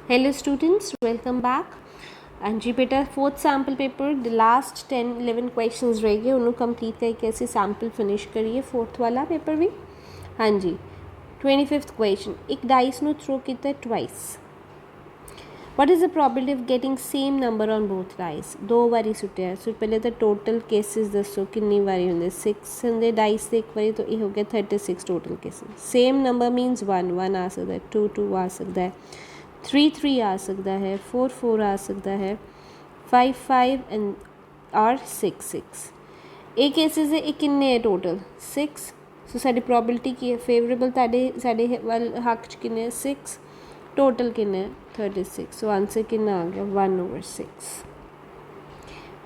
Hello students, welcome back. हाँ जी बेटा, fourth sample paper the last 10-11 questions रह गए, उन्होंने कंप्लीट करके ऐसे सैम्पल फिनिश करिए फोर्थ वाला पेपर भी। हाँ जी, 25th क्वेश्चन, एक डाइस ਨੂੰ थ्रो ਕੀਤਾ twice. What is the probability of getting same number on both dice? दो बारी सुटिया, सो पहले तो टोटल केसेस दसो कितनी बारी होंगे। 6 होंगे डाइस से एक बारी, तो ये हो गया 36 टोटल केसेस। सेम नंबर मीनस 1 आ सकता है, 2 आ सकता है, 3 आ सकता है, 4 आ सकता है, 5 एंड और 6। ਇਹ केसेस है, ਇਹ किन्ने है टोटल 6। सो साडी प्रोबेबिलिटी की है फेवरेबल, साडे वाल हक च किन्ने 6, टोटल किन्ने 36। सो आंसर किन्ना आ गया 1/6।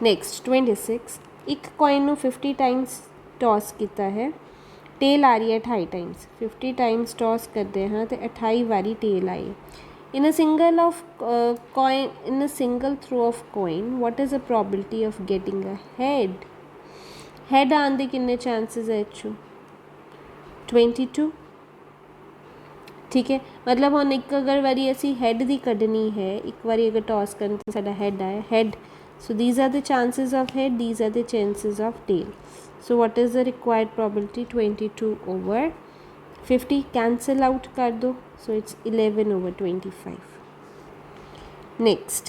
नेक्स्ट 26, एक कॉइन ਨੂੰ 50 टाइम्स टॉस किया है, टेल आ रही है 28 टाइम्स। 50 टाइम्स टॉस करते हैं तो 28 बारी टेल आई। In a single throw of coin, what is the probability of getting a head? Head आने के कितने chances है? 22। ठीक है, मतलब हम एक अगर वारी ऐसी हेड दी कढ़नी है, एक बारी अगर टॉस करने तो साडा हेड आया, head. So these are the chances of head, these are the chances of tail. So what is the required probability? 22/50। Cancel out कर दो, so it's 11/25। Next,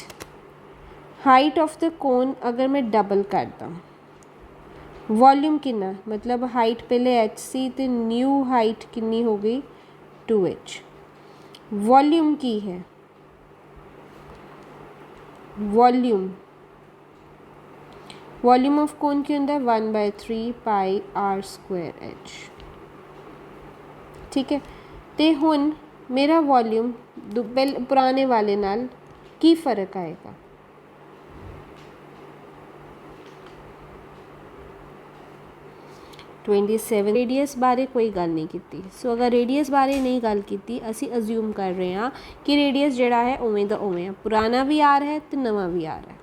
height of the cone अगर मैं double करता, volume कितना, मतलब height पहले H C तो new height कितनी हो गई 2h। वॉल्यूम की है, वॉल्यूम ऑफ कोन की होंगे 1/3 पाई r² h। ठीक है, तो हुन मेरा वॉल्यूम पुराने वाले नाल की फ़र्क आएगा? रेडियस बारे कोई गल नहीं की। सो अगर रेडियस बारे नहीं गल की, असी अज्यूम कर रहे हैं कि रेडियस जड़ा है उवें दा उवें है, पुराना भी आ रहा है तो नवा भी आ रहा है।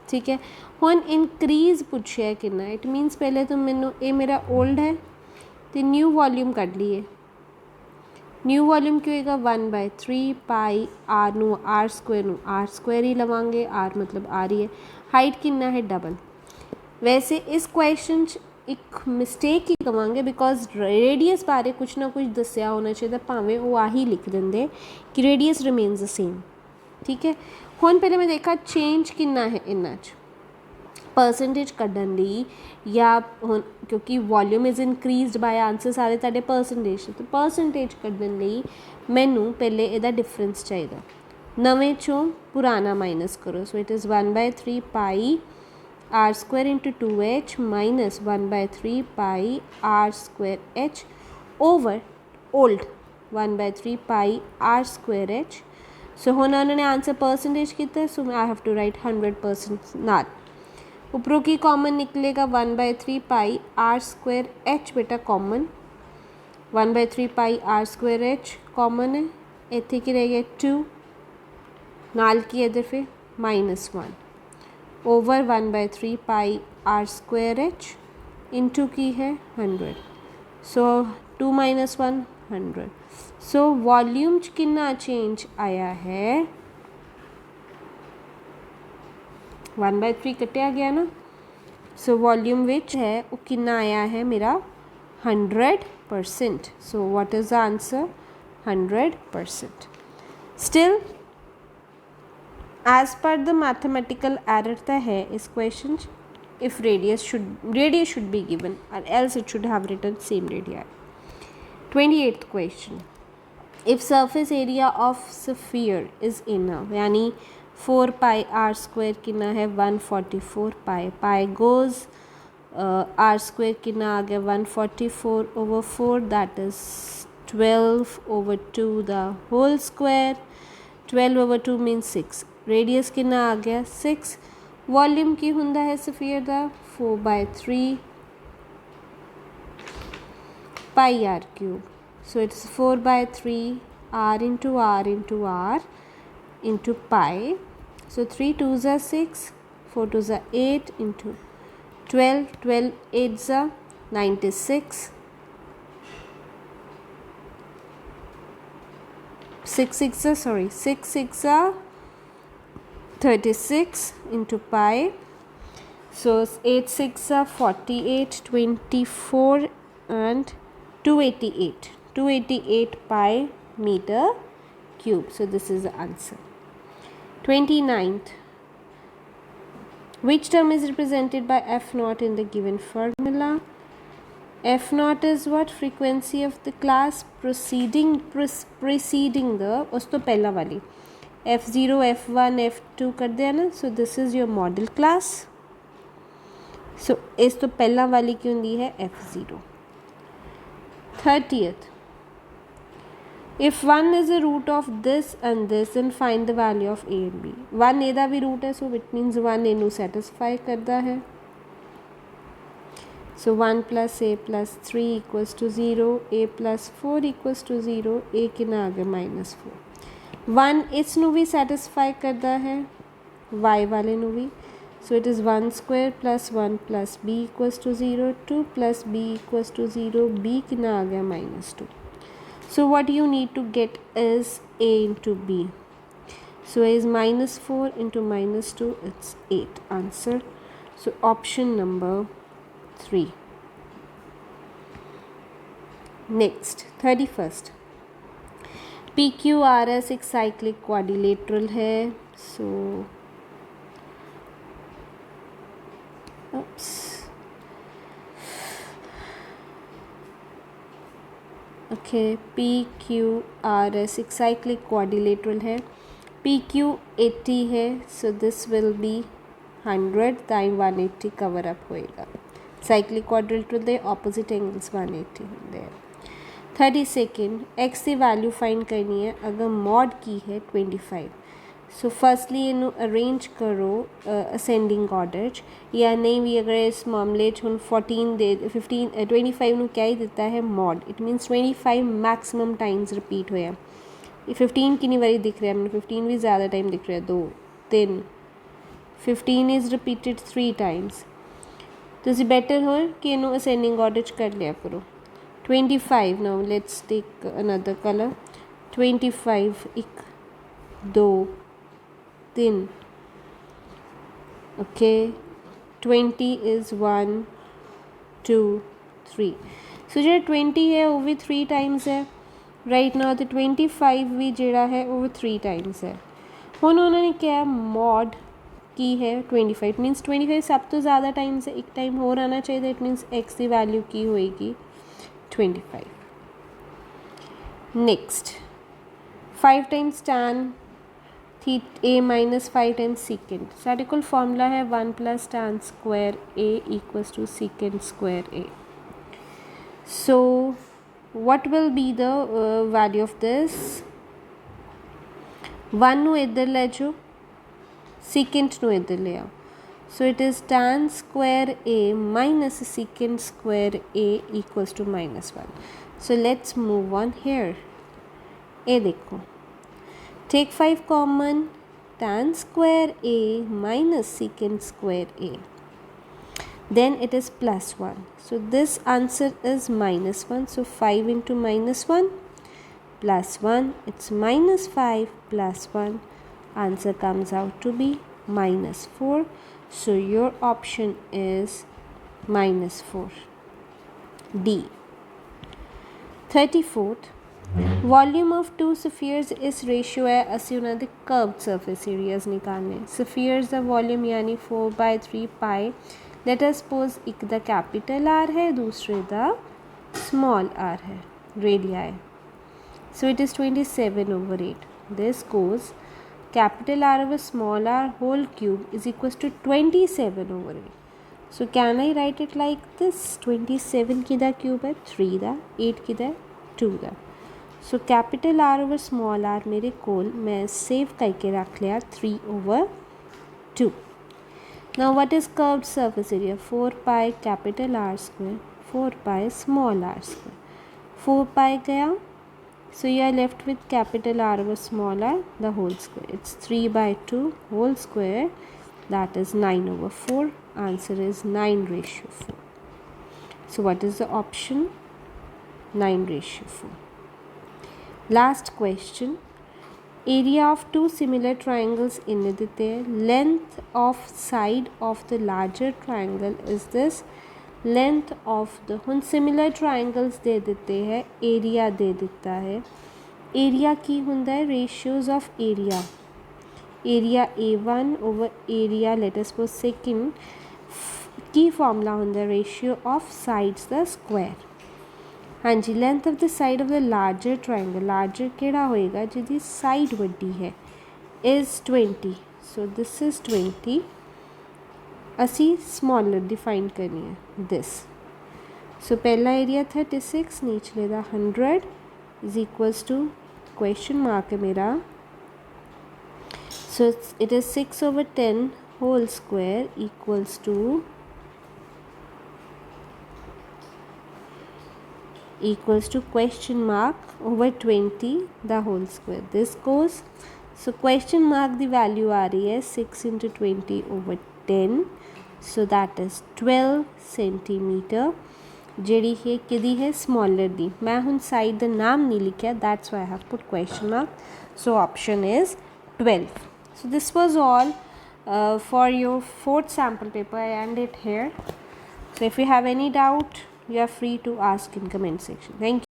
ठीक है, हुन इनक्रीज पूछे है कितना, इट मीनस पहले तो मैनू ये मेरा ओल्ड है तो न्यू वॉल्यूम कढ़ लीए। न्यू वॉल्यूम क्यों होगा 1/3 पाई आर नू r² ही लवांगे, आर मतलब आ रही है। हाइट कितना है डबल। वैसे इस क्वेश्चन एक मिसटेक ही कवांगे, बिकॉज रेडियस बारे कुछ ना कुछ दसिया होना चाहिए, भावें वो आही लिख देंगे कि रेडियस रिमेन्स द सेम। ठीक है, हुन पहले मैं देखा चेंज कितना है इन्ना च परसेंटेज कढ़न ली, या हुन क्योंकि volume is increased by answer सारे तुहाडे परसेंटेज, तो परसेंटेज कढ़न ली मैनू पहले इहदा डिफरेंस चाहिए। नवें चों पुराना माइनस करो, सो it is 1/3 pi r² into 2h minus 1/3 pi r² h over old 1/3 pi r² h। सो हुन उन्होंने आंसर परसेंटेज किया, सो आई हैव टू राइट 100% नाल। उपरों की कॉमन निकलेगा 1/3 पाई r² h, बेटा कॉमन 1/3 पाई r² h कॉमन है, इतने की रह गया 2 नाल की इधर फिर -1 ओवर 1/3 पाई r² h इंटू की है 100। सो 2 - 1 100। सो वॉल्यूम कितना चेंज आया है 1/3 कटिया गया ना। सो वॉल्यूम विच है वो कितना आया है मेरा 100%। So what is the answer 100%। Still as per the mathematical error तो है इस question, if radius should be given और else it should have written same radius. 28th question, if surface area of sphere is enough, यानी 4 पाई r² कितना है 144 पाई goes r² कितना आ गया 144/4, that is 12/2 the whole square. 12/2 means 6। Radius कितना आ गया 6। वॉल्यूम की हुंदा है स्फीयर दा 4/3 पाई r³। So it's 4/3 r into r into r into pi. So 3 2s are 6, 4 2s are 8 into 12, 12 8s are 96। 6 6 are 36 into pi. So 8 6 are 48, 24 and 288. 288 pi meter cube. So this is the answer. 29th. Which term is represented by F naught in the given formula? F naught is what? Frequency of the class preceding the उस तो पहला वाली F0, F1, F2 कर दिया ना. So this is your model class. So इस तो पहला वाली क्यों दी है? F0. 30th. If 1 is a root of this and this, then find the value of A and B. 1 A ਦਾ भी root है, so it means 1 A ਨੂੰ satisfy करता है. So 1 plus A plus 3 equals to 0, A plus 4 equals to 0, A कितना आ गया minus 4. 1 इस ਨੂੰ भी satisfy करता है, Y वाले ਨੂੰ भी. So it is 1 square plus 1 plus B equals to 0, 2 plus B equals to 0, B कितना आ गया minus 2. So what you need to get is A into B. So A is minus 4 into minus 2, it's 8. Answer. So option number 3. Next, 31st. PQRS एक cyclic quadrilateral है. So oops. Okay, PQRS एक cyclic quadrilateral है. PQ 80 है, so this will be 100 time 180 cover up होएगा. Cyclic quadrilateral the opposite angles 180 there. 32nd, x की value find करनी है अगर मॉड की है 25. सो फर्स्टली इनू अरेंज करो असेंडिंग ऑर्डर या नहीं भी. अगर इस मामले हम 14 दे 15 25 ਨੂੰ क्या ही देता है mod. It मीनस 25 maximum times repeat होया. 15 कितनी बारी दिख रहा है मैंने? 15 भी ज़्यादा टाइम दिख रहा है, 2 3. 15 इज़ रिपीटेड 3 टाइम्स. तो बेटर हो कि इनू असेंडिंग ऑर्डर कर लिया करो. 25 now let's take another color. 25 1 2 3. okay, 20 is 1 2 3. so जो 20 है वो भी 3 times है right now. तो 25 भी जड़ा है वो 3 times है. हुन उन्होंने क्या मॉड की है 25 मीन्स 25 सब तो ज़्यादा टाइम्स है. एक टाइम और आना चाहिए. इट मीन्स एक्स की वैल्यू की होएगी 25. next 5 times tan a minus 5 times secant. साढ़े कोल फॉर्मूला है 1 plus tan square a equals to secant square a. so what will be the value of this? 1 ਨੂੰ ਇੱਧਰ ਲੈ ਜਾਓ, secant ਨੂੰ ਇੱਧਰ ਲੈ आओ. So it is tan square a minus secant square a equals to minus 1. So let's move on here. A देखो, take 5 common. Tan square a minus secant square a. Then it is plus 1. So this answer is minus 1. So 5 into minus 1 plus 1. It's minus 5 plus 1. Answer comes out to be minus 4. So your option is minus 4. D. 34th. Volume of two spheres is ratio है असी उन्हें दे curved surface areas निकालने. Spheres का volume यानी 4/3 pi. Let us suppose एक दा capital R है, दूसरे दा small r है, radii. So it is 27/8. This goes capital R over small r whole cube is equals to 27/8. So can I write it like this? 27 किदा cube है 3 दा, 8 किदा 2 दा. So capital R over small r मेरे कोल मैं save करके रख लिया 3/2. Now what is curved surface area? 4 pi capital R square 4 pi small r square. 4 pi गया. So you are left with capital R over small r the whole square. It's 3/2 whole square, that is 9/4. Answer is 9/4. So what is the option? 9/4. Last question. Area of two similar triangles इन्ने दिते हैं, length of side of the larger triangle is this, length of the, हुन similar triangles दे दिते हैं, area दे दिता है। Area की हुंदा है ratios of area, area A1 over area let us suppose second की फॉर्मूला होंदा है ratio of sides the square. हाँ जी, length of the side of the larger triangle, larger केड़ा होएगा जिहदी साइड वड्डी है, इज़ 20, सो दिस इज़ 20। असी स्मॉलर डिफाइन करनी है दिस, सो पहला एरिया 36, नीचले दा 100 is equals to question mark है मेरा, so it is 6 over 10 whole square equals to question mark over 20 the whole square, this goes, so question mark the value आ रही है 6 into 20 over 10, so that is 12 centimeter, ਜਿਹੜੀ है किदी है smaller दी, मैं हुन side दा नाम नहीं लिखा, that's why I have put question mark, so option is 12. So this was all for your fourth sample paper. I end it here, so if you have any doubt you are free to ask in comment section. Thank you.